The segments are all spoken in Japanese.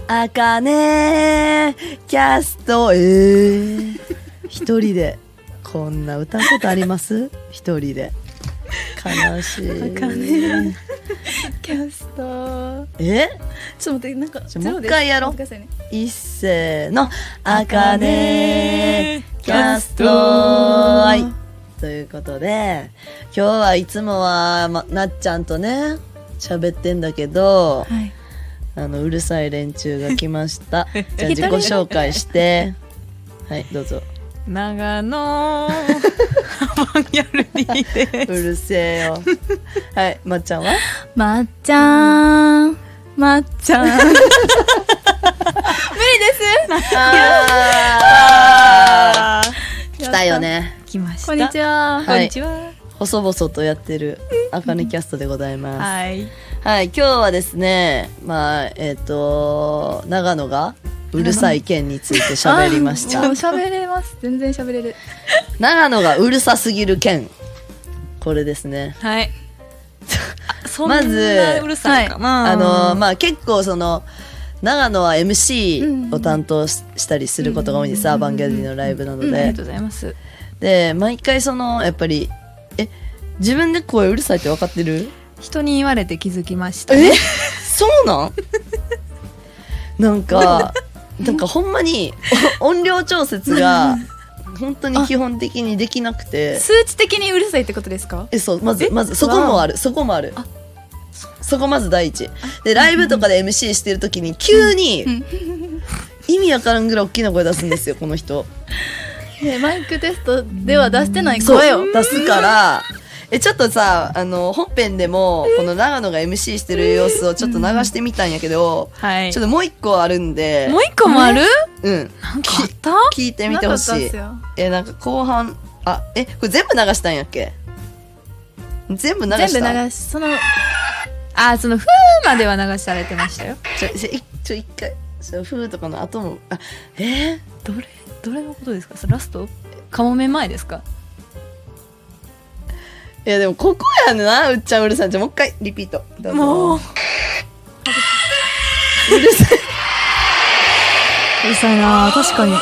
あかねキャスト一人でこんな歌うことあります？一人で悲しい。あかねキャスト。ちょっと待って、なんかもう一回やろう。一せーの、あかねキャスト。はい、ということで今日はいつもは、なっちゃんとね喋ってんだけど、はい、うるさい連中が来ましたじゃあ自己紹介してはい、どうぞ。長野ハバンギャルディです。うるせえよはい、まっちゃんはまっちゃんまっちゃん無理です。来たよね。来ました。こんにちは。こんにちは。細々とやってるあかねキャストでございます。はいはい、今日はですね、長野がうるさい件について喋りました。喋れます。全然喋れる。長野がうるさすぎる件、これですね。はい。まずうるさいかな。結構長野は MC を担当したりすることが多いんです。アバンギャルディのライブなので。ありがとうございます。で毎回やっぱり自分で声うるさいって分かってる？人に言われて気づきましたね。そうなんなんかほんまに音量調節が本当に基本的にできなくて。数値的にうるさいってことですか？そう、まずそこもある。そこまず第一で、ライブとかで MC してる時に急に意味わからんぐらい大きな声出すんですよこの人。マイクテストでは出してない声を出すからちょっとさ本編でもこの長野が MC してる様子をちょっと流してみたんやけど、ちょっともう一個あるんで。もう一個もある？なんかあった？聞いてみてほしい。なんか後半これ全部流したんやっけ？全部流した？全部流しそのふーまでは流されてましたよ。一回ふーとかの後もどれのことですか？ラスト？カモメ前ですか？いやでもここやねんな。うっちゃんうるさい。じゃもう一回リピート。どうぞ。もううるさい。うるさいな確かに。こ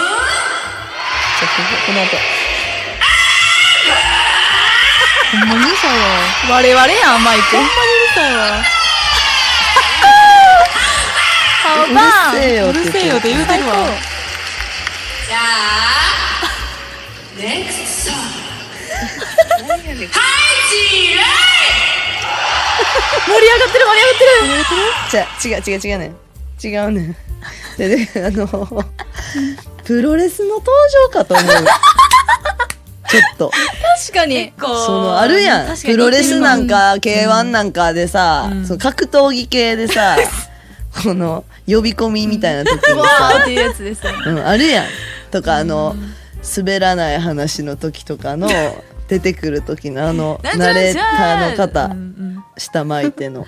の後ほんまにうるさいわ。我々やんマイク。ほんまにうるさいわ。うるせえよって言ってるわ。じゃあネクストソングはいチーレイ。盛り上がってる。違うねん。違うねん。でプロレスの登場かと思う。ちょっと確かにあるやん。プロレスなんか K1 なんかでさ、格闘技系でさこの呼び込みみたいな時にさっていうやつですよね。あるやん。とか滑らない話の時とかの出てくる時のナレーターの方、下巻いての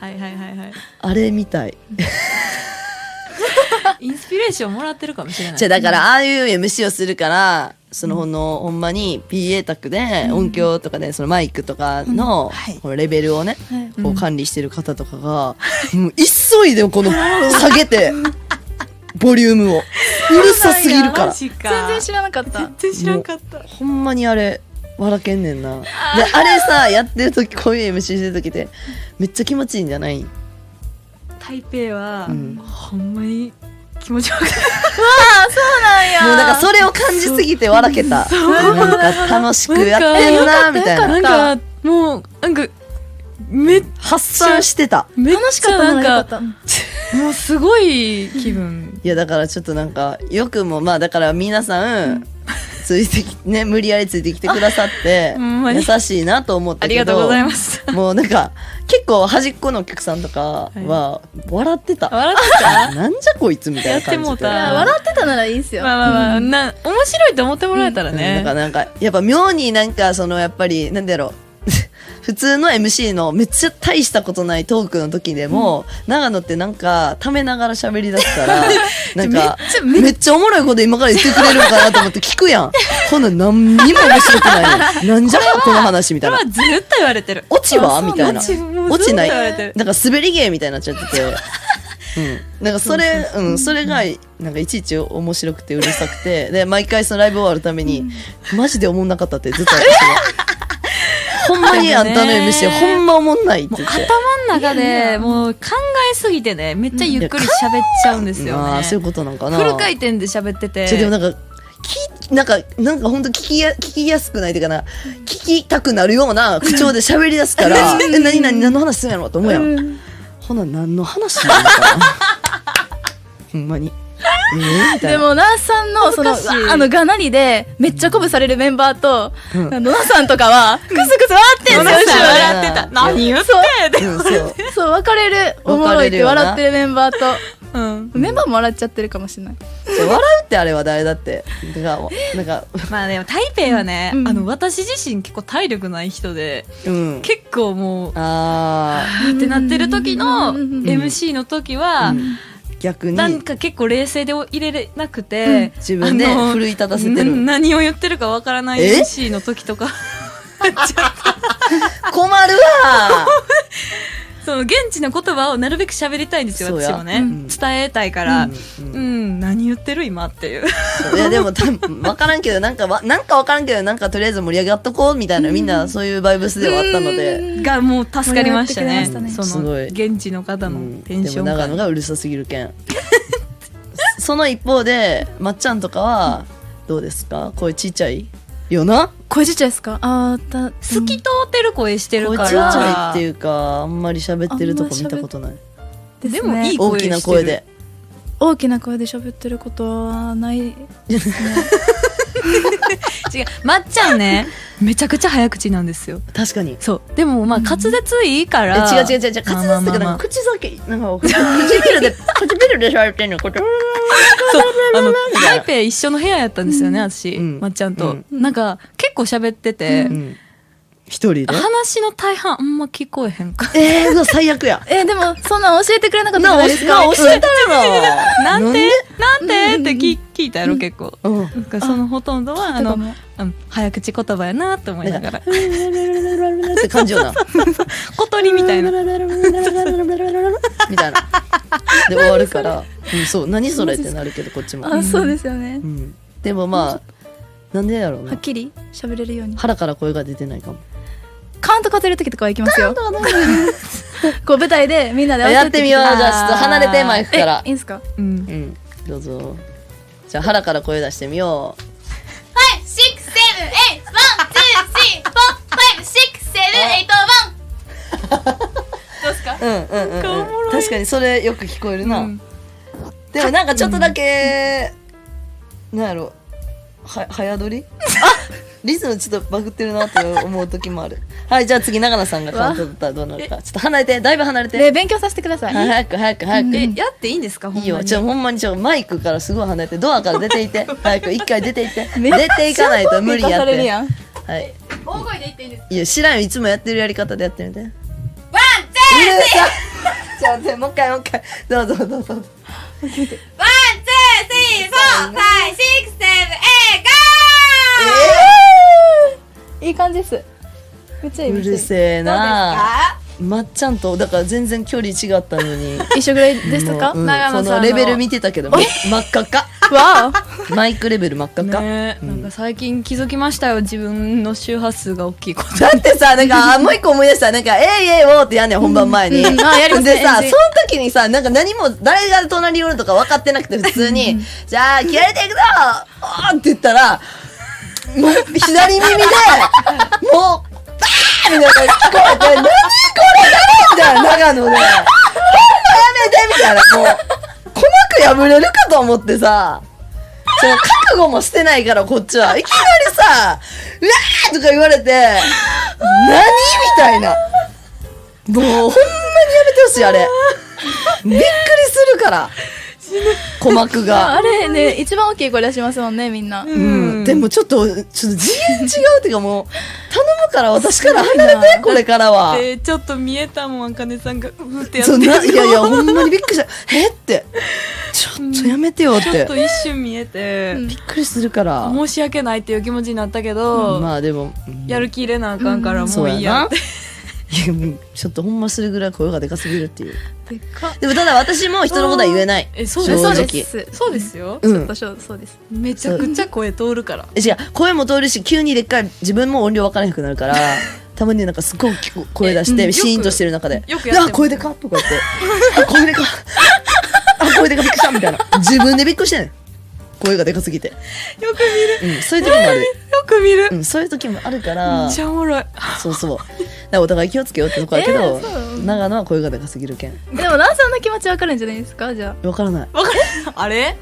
あれみたい。インスピレーションもらってるかもしれない。じゃだからああいう MC をするからほんまに PA 卓で音響とかでマイクとかのレベルをねこう管理してる方とかがもう急いでこの下げてボリュームをうるさすぎるから。全然知らなかった。ほんまにあれ笑けんねんな。であれさやってる時こういう MC してる時ってめっちゃ気持ちいいんじゃない？台北はほんまに気持ち悪かった。そうなんや。もうなんかそれを感じすぎて笑けた。なんか楽しくやってんなみたいな。なんかもうめっ発散してた。楽しかった。なんかもうすごい気分。いやだからちょっとなんかよくもだから皆さんついてきね無理やりついてきてくださって優しいなと思ったけど、ありがとうございます。もうなんか結構端っこのお客さんとかは笑ってた。なんじゃこいつみたいな感じで。笑ってたならいいんすよ。面白いと思ってもらえたらね。なんかやっぱ妙になんかやっぱりなんだろう。普通の MC のめっちゃ大したことないトークの時でも、長野ってなんかためながら喋り出すからなんかめっちゃおもろいこと今から言ってくれるのかなと思って聞くやん。こんなん何にも面白くないの。なんじゃこの話みたいな。ずっと言われてる。オチはみたいな。オチない。なんか滑り芸みたいになっちゃっててなんかそれ、それがなんかいちいち面白くてうるさくて、で毎回そのライブ終わるために、マジでおもんなかったってずっと私がほんまにあんたの MC ほんまおもんないって言って、頭の中でもう考えすぎてね、めっちゃゆっくり喋っちゃうんですよね。そういうことなんかな。フル回転で喋ってて。でもなんかなんか本当聞きやすくないっていうかな、聞きたくなるような口調で喋り出すから何の話すんやろと思うやん。ほな何の話なのかなほんまに。でもナースさんのそのがなりでめっちゃ鼓舞されるメンバーと、ノナさんとかはクスクス笑ってんすよ。笑ってた。何言ってそう別れるおもろいって笑ってるメンバーと、メンバーも笑っちゃってるかもしれない。笑うってあれは誰だってなんかまあでも台北はね、私自身結構体力ない人で、結構もうってなってる時の MC の時は、逆になんか結構冷静で入れれなくて、自分で奮い立たせてる。何を言ってるかわからない MC の時とか困るわその現地の言葉をなるべく喋りたいんですよ、私もね、伝えたいから、何言ってる今っていう。いやでも分からんけどなんか分からんけどなんかとりあえず盛り上がっとこうみたいな、みんなそういうバイブスではあったので、がもう助かりましたね。そすごいの現地の方のテンションでも長野がうるさすぎるけんその一方でまっちゃんとかはどうですか？声ちっちゃいよな。声ちっちゃいですか？透き通ってる声してるから、声ちっちゃいっていうかあんまり喋ってるとこ見たことない。でもいい声大きな声で大きな声で喋ってることはないですね違う、まっちゃんねめちゃくちゃ早口なんですよ。確かに。そうでもまあ滑舌いいから、違う滑舌ってかなんか口先なんか唇で喋ってんのことそう台北一緒の部屋やったんですよね、私、まっちゃんと、なんか結構喋ってて、一人で話の大半あんま聞こえへんか最悪や。でもそんな教えてくれなかったじゃないですか。教えたらなんでって聞いたやろ結構。なんかそのほとんどは早口言葉やなって思いながらって感じよな。小鳥みたいなみたいなで終わるから、そう何それってなるけどこっちも。そうですよね。でもまあなんでやろうな。はっきり喋れるように。腹から声が出てないかも。カウント数える時とかは行きますよ。こう舞台でみんなでやってみよう。じゃあちょっと離れてマイクから。いいんすか？どうぞ。じゃあ腹から声出してみよう。5、6、7、8、1、2、3、4、5、6、7、8、1。どうすか？確かにそれよく聞こえるな。でもなんかちょっとだけなんやろ早撮りリズムちょっとバグってるなって思う時もある。はい、じゃあ次長野さんがカウントだったらどうなるか。ちょっと離れて、だいぶ離れて。勉強させてください。早く。やっていいんですか？いいよ。ほんまにマイクからすごい離れて、ドアから出ていて、早く一回出ていて、出ていかないと無理やって。はい。大声で言っていいんですか？いや知らんよ、いつもやってるやり方でやってみて。ワン、ツー、ちょっと待って、もう一回どうぞ。ワン、ツー、スリー、フォー、ファイブ、シックス、セブン、エイいい感じです。めっちゃいい。うるせえな。まっちゃんとだから全然距離違ったのに一緒ぐらいですか？長野さんのレベル見てたけど真っ赤っか。わマイクレベル真っ赤っか。なんか最近気づきましたよ、自分の周波数が大きいことだってさ、なんかもう一個思い出した。なんかえいおーってやんねん本番前に。でさ、その時にさ、なんか何も誰が隣におるとか分かってなくて普通にじゃあ気合入れていくぞーって言ったらもう左耳でもうみたいな聞こえて、何これみたいな、長野でほんまやめてみたいな、もう鼓膜破れるかと思ってさ、その覚悟もしてないからこっちはいきなりさうわーとか言われて何みたいな、もうほんまにやめてほしいあれ。びっくりするから鼓膜があれね、一番大きい声出しますもんね、みんな。でもちょっと次元違うっていうか、もう頼むから私から離れてこれからは。ちょっと見えたもん、あかねさんがうってやってそういやほんまにびっくりした。ってちょっとやめてよって、ちょっと一瞬見えてびっくりするから申し訳ないっていう気持ちになったけど、まあでもやる気入れなあかんからもういいやって。ちょっとほんまするぐらい声がでかすぎるっていう。でかっ。でもただ私も人のことは言えない。そうです正直そうです。そうですよ。うんちょっとそうです。めちゃくちゃ声通るから。違う、声も通るし、急にでっかい、自分も音量分からなくなるから、たまになんかすごい大きく声出して、シーンとしてる中で、よくやってます声でかとか言って、あ、声でか声でかびっくりしたみたいな。自分でびっくりしてんねん。声がでかすぎて。よく見る。うん、そういう時もある。よく見る。うん、そういう時もあるからめっち、ゃおもろい。そうそう。だからお互い気をつけようってとこやけど、そう長野は声がでかすぎるけん。でもなーさんの気持ちわかるんじゃないですか、じゃわからない。あれ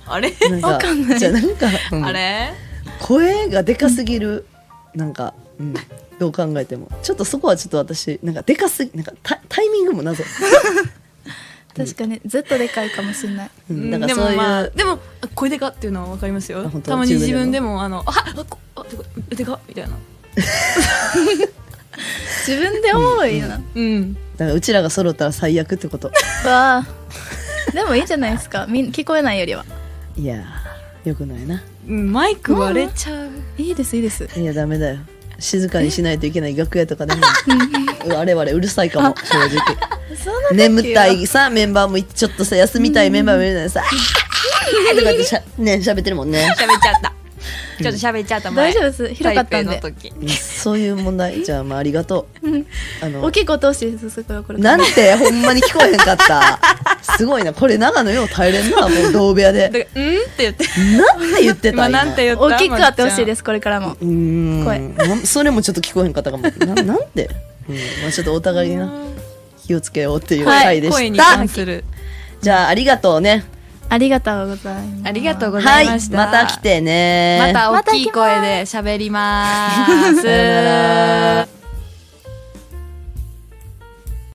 あれなんわかんないじゃあなんか、うんあれ声がでかすぎる、なんか、どう考えても。ちょっとそこはちょっと私、なんかでかすぎ、なんかタイミングも謎。あ。確かに、ずっとでかいかもしれない。なんかそういう、でもまあ、でも、声でかっていうのはわかりますよあ本。当たまに自分自でも、でかみたいな。自分でおもろいな。うん。だからうちらが揃ったら最悪ってこと。わあ。でもいいじゃないですか。聞こえないよりは。いやー、よくないな。マイク割れちゃう。いいです、いいです。いや、ダメだよ。静かにしないといけない楽屋とかでも、我々うるさいかも、正直。眠たいさ、メンバーもちょっとさ、休みたいメンバーもいるのにさ、とかって喋ってるもんね。喋っちゃった。ちょっと喋っちゃった大丈夫です。広かったんで。台北の時そういう問題。じゃあ、まあ、ありがとう。大きい声通してです、これ。なんて、ほんまに聞こえへんかった。すごいな。これ、長野よう耐えれんな、もう、同部屋で。だからって言って。なんて言ってた今今なんて言った大きくあってほしいです、これからも。それもちょっと聞こえへんかったかも。なんで、まあ、ちょっとお互いにな、気をつけようっていう回でした。声に関する。じゃあ、ありがとうね。ありがとうございます。ありがとうござはいい、ました。また来てね。また大きい声で喋ります。さよなら。